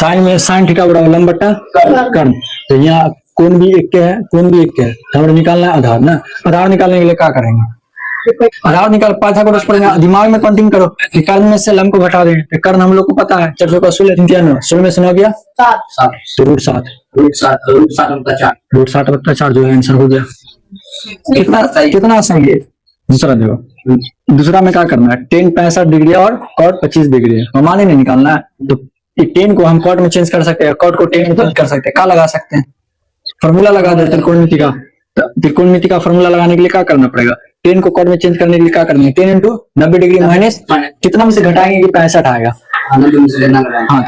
Sign में sine theta बराबर लंब बट्टा कर्ण। तो यहाँ कोण भी एक के है, कोण भी एक के है, तो हमें निकालना है आधार ना। आधार निकालने के लिए क्या करेंगे, आधार निकाल पाइथागोरस पढ़ेंगे, दिमाग में काउंटिंग करो। कर्ण में से लंब को घटा देंगे, तो कर्ण हम लोग को पता है 400 का 16 में से 9 गया 7, तो रूट 7 बट्टा 4 जो है आंसर हो गया। कितना आसान है। दूसरा देखो, दूसरा में क्या करना है, tan 65 डिग्री और cot 25 डिग्री है, हमारे नहीं निकालना है। तो tan को हम cot में चेंज कर सकते हैं, cot को tan में चेंज कर सकते हैं। क्या लगा सकते हैं, फॉर्मूला लगा दो त्रिकोणमिति का। त्रिकोणमिति का फॉर्मूला लगाने के लिए क्या करना पड़ेगा, tan को cot में चेंज करने के लिए क्या करना है, tan इंटू 90 डिग्री माइनस कितना में से घटाएंगे कि 65 आएगा, हाँ तो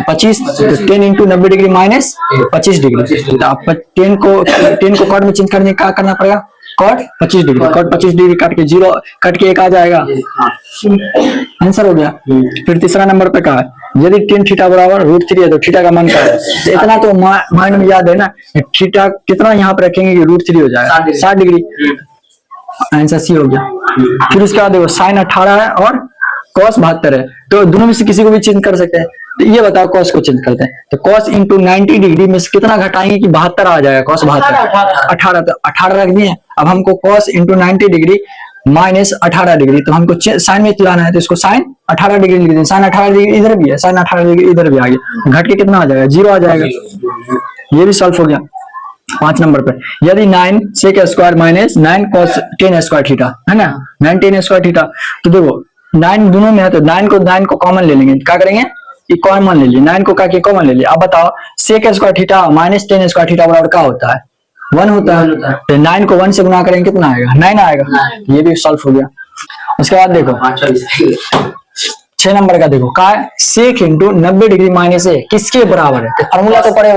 25, तो 10 इंटू 90 डिग्री माइनस 25 डिग्री। तो आप 10 को cot में चेंज करने का क्या करना पड़ेगा, cot 25 डिग्री, cot 25 डिग्री काट के 0 कट के 1 आ जाएगा, आंसर हो गया। फिर तीसरा नंबर पे कहा है यदि tan थीटा बराबर √3 है तो थीटा का मान क्या है। तो इतना तो माइंड में याद है ना, थीटा कितना यहाँ पे रखेंगे कि √3 हो जाएगा 60 डिग्री, आंसर सी हो गया। फिर उसके बाद देखो साइन 18 है और cos 72 है, तो दोनों में से किसी को भी चेंज कर सकते हैं। तो ये बताओ cos को चेंज करते हैं, तो cos इंटू 90 डिग्री में से कितना घटाएंगे कि 72 आ जाएगा, cos 72 18, तो 18 रख दिए। अब हमको cos into 90 degree minus 18 degree, तो हमको साइन में लाना है, तो इसको साइन 18 डिग्री लिख दें। साइन 18 डिग्री इधर भी है, साइन 18 डिग्री इधर भी आ गया, घट के कितना आ जाएगा, 0 आ जाएगा। ये भी सॉल्व हो गया। 5 नंबर पे यदि 9 sec square minus 9 cos 10 square theta है ना, 9 10 स्क्वायर थीटा, तो देखो 9 दोनों में है, तो 9 को कॉमन ले लेंगे, क्या करेंगे कॉमन ले लिए, 9 को क्या कॉमन ले लिया। अब बताओ sec square theta minus 10 square theta बराबर क्या होता है, 1 होता है। तो 9 को 1 से गुना करेंगे कितना आएगा, 9 आएगा। ये भी सॉल्व हो गया। उसके बाद देखो 6 नंबर का देखो क्या है, sec इंटू 90 डिग्री माइनस ए किसके बराबर है। तो फॉर्मूला तो पढ़े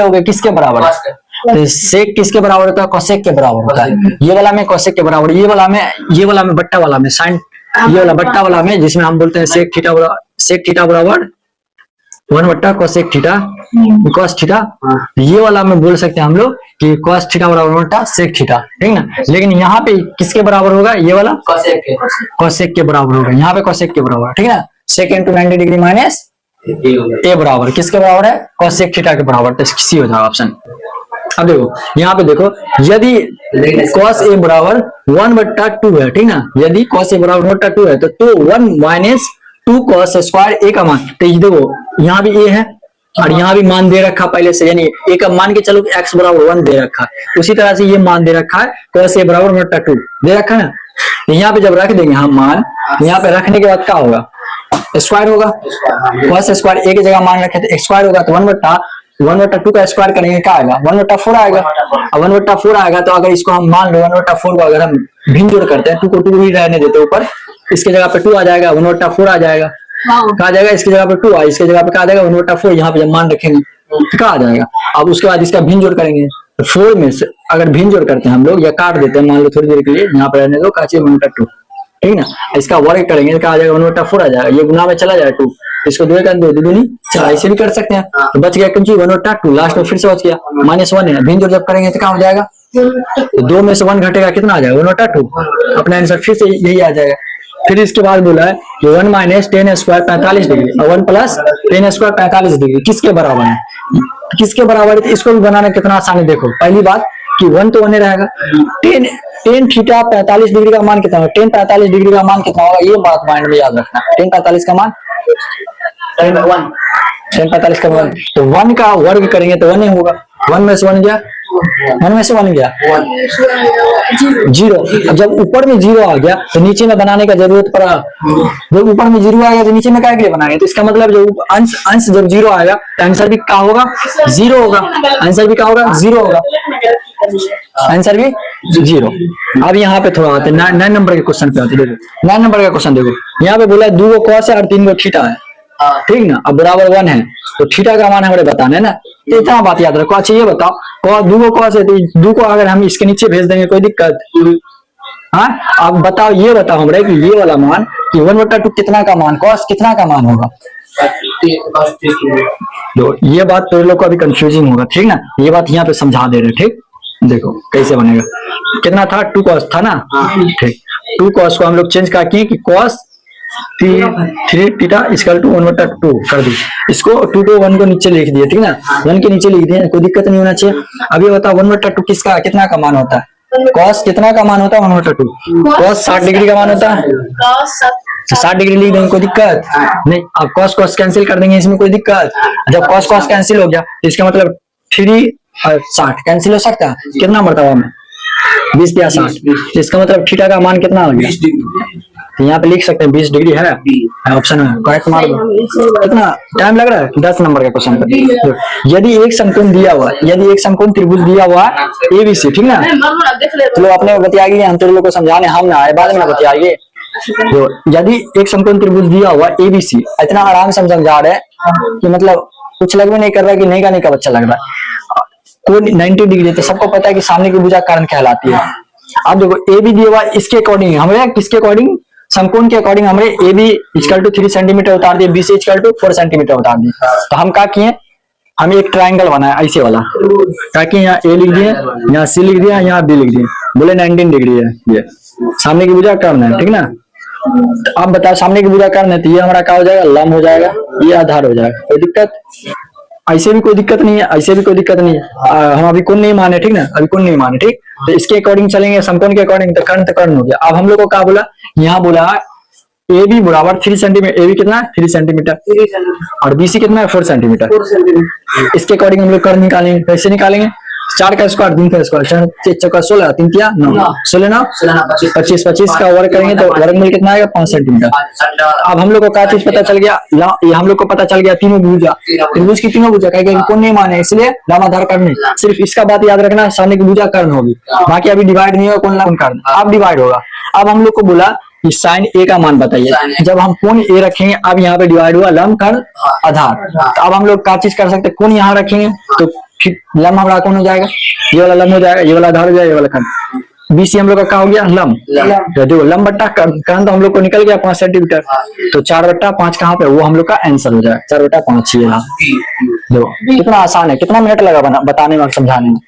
हो गए, किसके बराबर है, तो सेक किसके बराबर होता है, कोसेक के बराबर होता है। ये वाला में कोसेक के बराबर, ये वाला में बट्टा वाला में साइन, ये वाला बट्टा वाला में जिसमें हम बोलते हैं सेक थीटा बराबर 1 बट्टा कोसेक थीटा cos थीटा। ये वाला में बोल सकते हैं हम लोग कि cos थीटा बराबर 1 बट्टा सेक थीटा, ठीक ना। लेकिन यहाँ पे किसके बराबर होगा, ये वाला कोसेक के बराबर होगा, यहाँ पे कोसेक के बराबर, ठीक है। सेक इंटू 90 डिग्री माइनस ए बराबर किसके बराबर है, कोसेक थीटा के बराबर, तो सी हो जाएगा ऑप्शन। अब देखो यहाँ पे देखो यदि cos a बराबर 1/2 है, ठीक ना, यदि cos a बराबर 1/2 है तो 1 माइनस 2 cos स्क्वायर a का मान। तो ये देखो यहाँ भी a है और यहाँ भी मान दे रखा पहले से, यानी a का मान के चलो x बराबर 1 दे रखा है, उसी तरह से ये मान दे रखा है cos a बराबर 1/2 दे रखा है ना। यहाँ पे जब रख देंगे हम मान, यहाँ पे रखने के बाद क्या होगा, स्क्वायर होगा, cos स्क्वायर a की जगह मान रखे तो स्क्वायर होगा, तो 1/2 का स्क्वायर करेंगे क्या आएगा, 1/4 आएगा। अब 1/4 आएगा, तो अगर इसको हम मान लो 1/4 को अगर हम भिन्न जोड़ करते हैं, 2 को 2 ही रहने देते ऊपर, इसके जगह पे 2 आ जाएगा, 1/4 आ जाएगा, कहा जाएगा इसकी जगह पे 2 आ, इसके जगह पे कहा जाएगा 1/4, यहाँ पे जब मान रखेंगे तो क्या आ जाएगा। अब उसके बाद इसका भिन्न जोड़ करेंगे, तो 4 में से अगर भिन्न जोड़ करते हैं हम लोग या काट देते हैं, मान लो थोड़ी देर के लिए यहाँ पे रहने दो, काची 1/2, ठीक ना। इसका वर्ग करेंगे तो कहा जाएगा 1/4 आ जाएगा, ये गुना में चला जाएगा 2, इसको 2 कर दो, 2 दूनी 4, ऐसे भी कर सकते हैं। तो बच गया कुछ 1/2, लास्ट में फिर से बच गया -1 है, भिन्न जोड़ जब करेंगे तो क्या हो जाएगा, तो 2 में से 1 घटेगा, कितना आ जाएगा 1/2, अपना आंसर फिर से यही आ जाएगा। फिर इसके बाद बोला है कि 1 माइनस 10 स्क्वायर 45 डिग्री और 1 प्लस 10 स्क्वायर 45 डिग्री किसके बराबर है, किसके बराबर है। इसको भी बनाना कितना आसान है, देखो पहली बात कि 1 तो 1 रहेगा, tan थीटा 45 डिग्री का मान कितना होगा, tan 45 डिग्री का मान कितना होगा, ये बात माइंड में याद रखना। tan 45 का मान 45 का मान, तो 1 का वर्ग करेंगे तो 1 ही होगा, 1 में से 1 गया, 1 में से 1 गया 0। जब ऊपर में 0 आ गया तो नीचे में बनाने का जरूरत पड़ा, जब ऊपर में 0 आ गया तो नीचे में क्या के लिए बनाएंगे, तो इसका मतलब जब अंश जब 0 आएगा तो आंसर भी क्या होगा, 0 होगा, आंसर भी क्या होगा, 0 होगा, आंसर भी 0। अब यहाँ पे थोड़ा आते 9 नंबर के क्वेश्चन पे आते, देखो 9 नंबर का क्वेश्चन देखो, यहाँ पे बोला 2 को cos है और 3 को थीटा है, ठीक ना। अब बराबर 1 है तो थीटा का मान हमारे बताना है ना, तो इतना बात याद रखो। अच्छा ये बताओ 2 को cos है तो 2 को अगर हम इसके नीचे भेज देंगे कोई दिक्कत, हाँ। अब बताओ ये बताओ हमारे कि ये वाला मान कि 1/2 कितना का मान, cos कितना का मान होगा, ये बात तो लोग को अभी कंफ्यूजिंग होगा, ठीक ना। ये बात यहाँ पे समझा दे रहे, ठीक। देखो कैसे बनेगा, कितना था 2 cos था ना, ठीक। 2 cos को हम लोग चेंज क्या किए कि cos 3 थीटा इक्वल टू 1/2 कर दी। इसको 2 to 1 को नीचे लिख दिए, ठीक ना, 1 के नीचे लिख दिए, कोई दिक्कत नहीं होना चाहिए। अब ये बताओ 1/2 किसका कितना का मान होता है? कॉस कितना का मान होता है? 1/2 कॉस 60 डिग्री का मान होता है। 60 डिग्री लिख देंगे, कोई दिक्कत नहीं। अब कॉस कॉस कैंसिल कर देंगे, इसमें कोई दिक्कत। जब कॉस कॉस कैंसिल हो गया तो इसका मतलब 3 और 60 कैंसिल हो सकता है। कितना मरतबा में 20 या 60, इसका मतलब थीटा का मान कितना हो गया? तो यहाँ पे लिख सकते हैं 20 डिग्री है ऑप्शन में, करेक्ट मार दो। कितना टाइम लग रहा है? 10 नंबर का क्वेश्चन पे। यदि एक समकोण दिया हुआ, यदि एक समकोण त्रिभुज दिया हुआ ABC, ठीक ना, चलो अपने बतियाइए, हम तो लोग को समझाने हम ना आए, बाद में बतियाइए। तो यदि एक समकोण त्रिभुज दिया हुआ ABC, इतना आराम से हम समझा रहे हैं कि मतलब कुछ लग भी नहीं कर रहा है कि नहीं का बच्चा लग रहा है। कोण 90 डिग्री, तो सबको पता है कि सामने की भुजा कारण कहलाती है। अब देखो ए बी दिया हुआ, इसके अकॉर्डिंग हमें किसके अकॉर्डिंग? समकोण के अकॉर्डिंग हमें A B equal to 3 centimetre उतार दिए, B C equal to 4 centimetre उतार दिए। तो हम क्या किए, हमें एक ट्रायंगल बनाया ऐसे वाला, ताकि यहाँ ए लिख दिए, यहाँ सी लिख दिया, यहाँ बी लिख दिए, बोले 19 डिग्री है ये सामने की भुजा कर्ण है, ठीक ना। तो आप बताओ सामने की भुजा कर्ण है, तो ये हमारा क्या हो जाएगा? लंब हो जाएगा, ये आधार हो जाएगा। कोई दिक्कत? ऐसे भी कोई दिक्कत नहीं है, ऐसे भी कोई दिक्कत नहीं है। हम अभी कोण नहीं माने, ठीक ना, अभी कोण नहीं माने, ठीक। तो इसके अकॉर्डिंग चलेंगे, समकोण के अकॉर्डिंग, तो कर्ण हो गया। अब हम लोग को क्या बोला, यहाँ बोला ए बी बराबर 3 सेंटीमीटर, ए बी कितना है? 3 सेंटीमीटर, और बी सी कितना है? 4 सेंटीमीटर। इसके अकॉर्डिंग हम लोग कर्ण निकालेंगे। कैसे निकालेंगे? 4 का स्क्वायर, 3 का स्क्वायर, 4 चौका 16, 3 तिया 9, 16 9 25, 25 का वर्ग करेंगे तो वर्गमूल कितना आएगा? 5 सेंटीमीटर। अब हम लोग को क्या चीज पता चल गया? ये हम लोग को पता चल गया तीनों भुजा, त्रिभुज की तीनों भुजा, कहेंगे कोण नहीं माने इसलिए लंब आधार कर्ण। सिर्फ इसका बात याद रखना, सामने की भुजा कर्ण होगी, बाकी अभी डिवाइड नहीं होगा, कोण लंब कर्ण, अब डिवाइड होगा। अब हम लोग को बोला कि साइन ए का मान बताइए। जब हम कोण ए रखेंगे, अब यहाँ पे डिवाइड हुआ लंब कर्ण आधार। तो अब हम लोग क्या चीज कर सकते हैं? कोण यहाँ रखेंगे तो लंब हमारा कौन हो जाएगा? ये वाला लंब हो जाएगा, ये वाला आधार हो जाएगा, ये वाला कर्ण। बीसी हम लोग का क्या हो गया? लंब। तो देखो लंब बट्टा कर्ण तो हम लोग को निकल गया 5 सेंटीमीटर, तो 4/5 कहाँ पे? वो हम लोग का आंसर हो जाएगा, 4/5 ये। देखो कितना आसान है, कितना मिनट लगा बताने में, समझाने में।